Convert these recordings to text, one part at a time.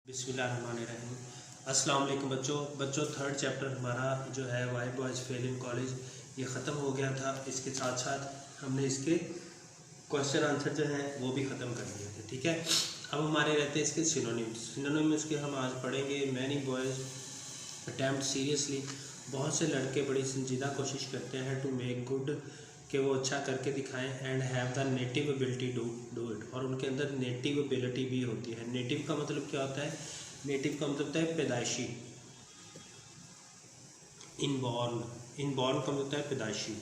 बिस्मिल्लाहिर्रहमानिर्रहीम। अस्सलाम वालेकुम बच्चों थर्ड चैप्टर हमारा जो है why boys fail in college ये ख़त्म हो गया था। इसके साथ साथ हमने इसके क्वेश्चन आंसर जो हैं वो भी ख़त्म कर दिए थे। ठीक है, अब हमारे रहते हैं इसके सिनोनिम्स के हम आज पढ़ेंगे। मैनी बॉयज़ अटैम्प्ट सीरियसली, बहुत से लड़के बड़ी संजीदा कोशिश करते हैं टू मेक गुड, कि वो अच्छा करके दिखाएं। And have the native ability do it, और उनके अंदर नेटिव एबिलिटी भी होती है। नेटिव का मतलब क्या होता है? नेटिव का मतलब होता है पैदाइशी। इनबॉर्न का मतलब होता है पैदाइशी।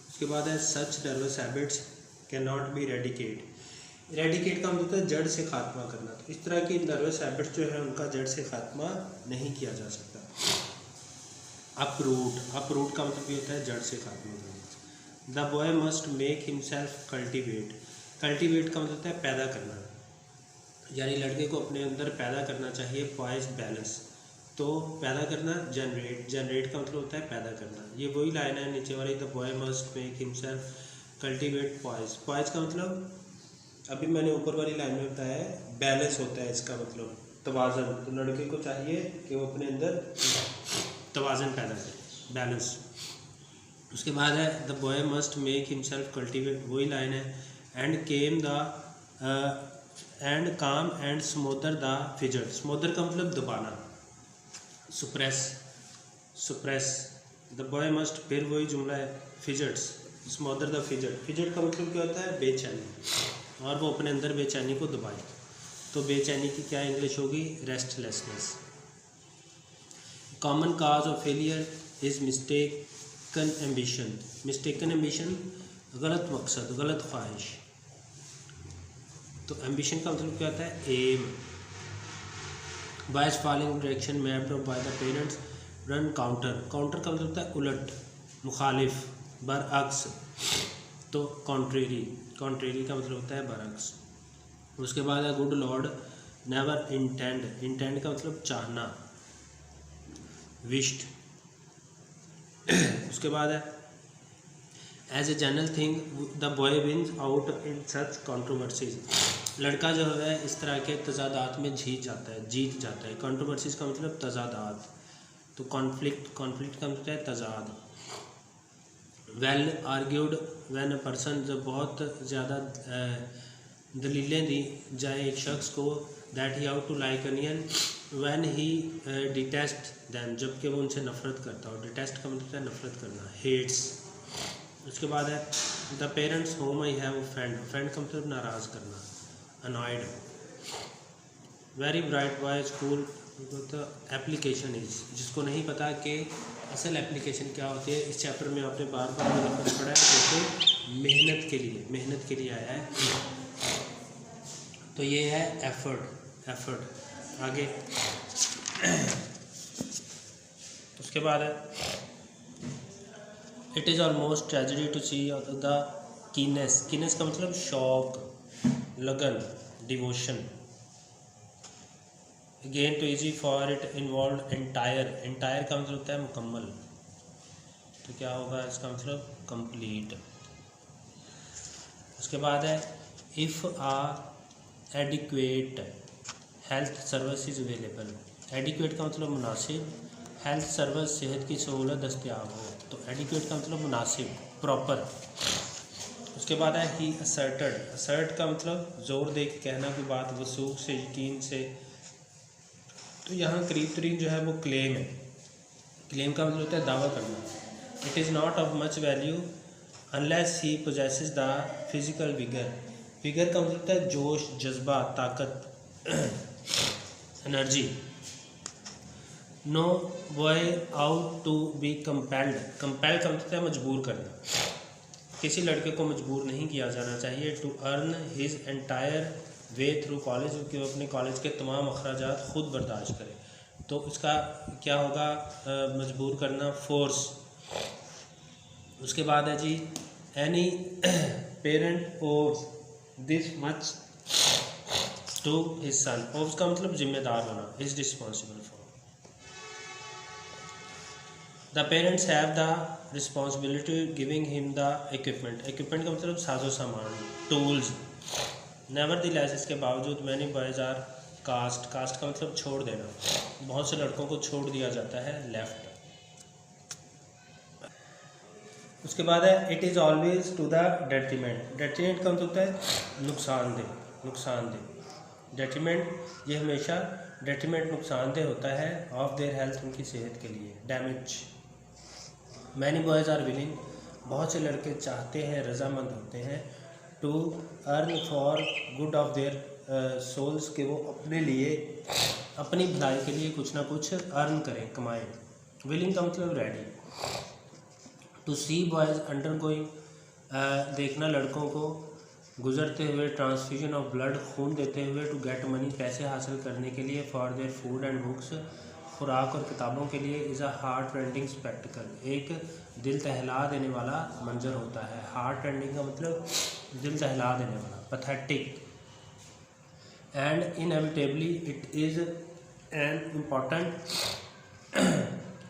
उसके बाद है such nervous habits can not be eradicate का मतलब होता है जड़ से खात्मा करना। तो इस तरह की नर्वस हैबिट्स जो है उनका जड़ से खात्मा नहीं किया जा सकता। अपरूट का मतलब ये होता है जड़ से खात्मा करना। The boy must make himself cultivate का मतलब होता है पैदा करना, यानी लड़के को अपने अंदर पैदा करना चाहिए पॉइज बैलेंस। तो पैदा करना जनरेट का मतलब होता है पैदा करना। ये वही लाइन है नीचे वाली, the boy must make himself cultivate poise का मतलब अभी मैंने ऊपर वाली लाइन में बताया है, बैलेंस होता है इसका मतलब तवाज़न। तो लड़के को चाहिए कि वो अपने अंदर तवाज़न पैदा करे, बैलेंस। उसके बाद है the boy must make himself cultivate, वही लाइन है, एंड काम एंड स्मोदर द फिजर। स्मोदर का मतलब दबाना, सुप्रेस। द बॉय मस्ट, फिर वही जुमला है, फिजर्स, स्मोदर द फिजट का मतलब क्या होता है? बेचैनी, और वो अपने अंदर बेचैनी को दबाए। तो बेचैनी की क्या इंग्लिश होगी? Restlessness. Common cause of failure is mistaken ambition, गलत मकसद, गलत ख्वाहिश। तो एम्बिशन का मतलब क्या होता है? एम। Boys following direction mapped by the parents run counter का मतलब होता है उलट, मुखालिफ, बरअक्स। तो कॉन्ट्रेरी का मतलब होता है बरअक्स। उसके बाद है गुड लॉर्ड नेवर इंटेंड का मतलब चाहना, विश्ड। उसके बाद है as a general thing the boy wins out in such controversies. लड़का जो है इस तरह के तजादात में जीत जाता है। कंट्रोवर्सीज का मतलब तजादात। तो कॉन्फ्लिक्ट का मतलब है तजाद। Well argued when a person, जब बहुत ज़्यादा दलीलें दी जाए एक शख्स को, that he how to like onion when he detest them, जबकि वो उनसे नफ़रत करता हो। डिटेस्ट का मतलब है नफ़रत करना, हेट्स। उसके बाद है the parents home I have offend का मतलब नाराज़ करना, annoyed. Very bright boy school application is, जिसको नहीं पता कि असल एप्लीकेशन क्या होती है, इस चैप्टर में आपने बार बार लफ्ज़ पढ़ा है, जैसे मेहनत के लिए आया है। तो ये है एफर्ट। आगे उसके बाद है it is almost tragedy to see the keenness का मतलब शौक, लगन, devotion. Again too easy for it involve entire का मतलब होता है मुकम्मल। तो क्या होगा इसका मतलब? कंप्लीट। उसके बाद है if a adequate health service is available. Adequate का मतलब मुनासिब, हेल्थ सर्विस सेहत की सहूलत दस्तयाब हो। तो एडिक्वेट का मतलब मुनासिब, प्रॉपर। उसके बाद है ही असर्ट का मतलब ज़ोर दे के कहना कोई बात, वसूख से, यकीन से। तो यहाँ करीब तरीन जो है वो क्लेम है। क्लेम का मतलब होता है दावा करना। It is not of much value unless he possesses the physical vigour का मतलब होता है जोश, जज्बा, ताकत, energy. No boy ought to be compelled का मतलब होता है मजबूर करना। किसी लड़के को मजबूर नहीं किया जाना चाहिए to earn his entire way through college, क्योंकि वो अपने कॉलेज के तमाम अखराजात खुद बर्दाश्त करे। तो इसका क्या होगा? मजबूर करना, फोर्स। उसके बाद है जी any parent owes this much to his son. Owes का मतलब जिम्मेदार होना, is responsible for. The parents have the responsibility giving him the equipment का मतलब साजो सामान, टूल्स। नेवरदलेस, इसके बावजूद many boys are cast, cast का मतलब छोड़ देना, बहुत से लड़कों को छोड़ दिया जाता है, लेफ्ट। उसके बाद है it is always to the detriment, detriment का मतलब होता है नुकसानदेह, नुकसानदेह, डेट्रीमेंट ये हमेशा डेट्रीमेंट नुकसानदेह होता है ऑफ देयर हेल्थ, उनकी सेहत के लिए, damage. Many boys are willing, बहुत से लड़के चाहते हैं, रजामंद होते हैं, to earn for good of their souls, के वो अपने लिए, अपनी भलाई के लिए कुछ ना कुछ अर्न करें, कमाएं। विलिंग का मतलब ready. To see boys undergoing, देखना लड़कों को गुजरते हुए, ट्रांसफ्यूजन ऑफ ब्लड, खून देते हुए, टू गेट मनी, पैसे हासिल करने के लिए, for their food and books, खुराक और किताबों के लिए, is a heart rending spectacled, एक दिल दहला देने वाला मंजर होता है। हार्ट रेंडिंग का मतलब दिल दहला देने वाला, pathetic. And inevitably it is an important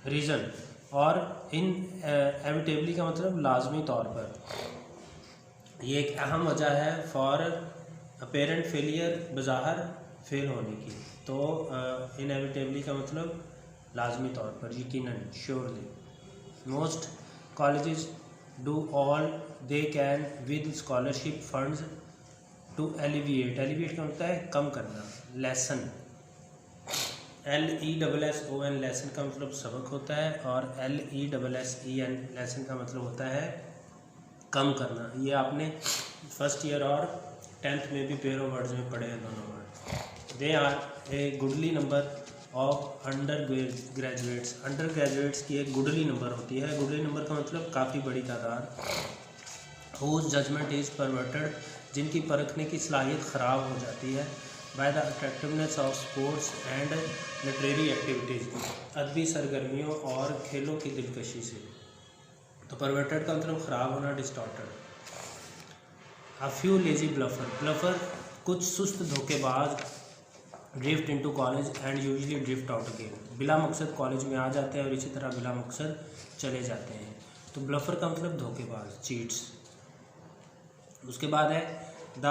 reason, और इनएविटेबली का मतलब लाजमी तौर पर, ये एक अहम वजह है, फॉर अपेरेंट फेलियर, बज़ाहिर फेल होने की। तो इनएविटेबली का मतलब लाजमी तौर पर, यकीनन, surely. Most colleges do all they can with scholarship funds to alleviate, alleviate का होता है कम करना, लेसन, LESSON, लेसन का मतलब सबक होता है, और LESSEN लेसन का मतलब होता है कम करना। ये आपने फर्स्ट ईयर और 10th में भी पेयर ऑफ वर्ड्स में पढ़े हैं दोनों word. They are a goodly number of undergraduates, undergraduates की एक गुडली नंबर होती है, गुडली नंबर का मतलब काफ़ी बड़ी तादाद, हुज जजमेंट इज़ परवर्टेड, जिनकी परखने की सलाहियत ख़राब हो जाती है, by the attractiveness of sports and literary activities, अदबी सरगर्मियों और खेलों की दिलकशी से। तो परवर्टेड का मतलब ख़राब होना, डिस्टॉर्टेड। अ फ्यू लेजी ब्लफर, ब्लफर कुछ सुस्त धोखेबाज, drift into college and usually drift out again, बिला मकसद कॉलेज में आ जाते हैं और इसी तरह बिला मकसद चले जाते हैं। तो ब्लफर का मतलब धोखेबाज, चीट्स। उसके बाद है the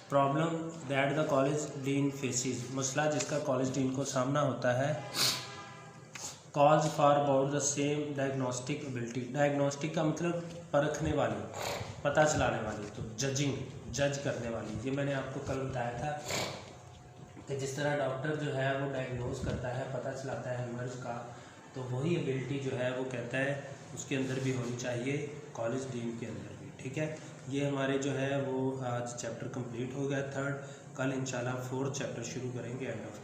problem that the college dean faces, मसला जिसका कॉलेज डीन को सामना होता है, cause for about the same diagnostic ability, diagnostic का मतलब परखने वाली, पता चलाने वाली, तो जजिंग, जज करने वाली। ये मैंने आपको कल बताया था कि जिस तरह डॉक्टर जो है वो डायग्नोज करता है, पता चलाता है मर्ज का, तो वही एबिलिटी जो है वो कहता है उसके अंदर भी होनी चाहिए, कॉलेज डीन के अंदर भी। ठीक है, ये हमारे जो है वो आज चैप्टर कंप्लीट हो गया 3rd, कल इंशाल्लाह 4th चैप्टर शुरू करेंगे एंड ऑफ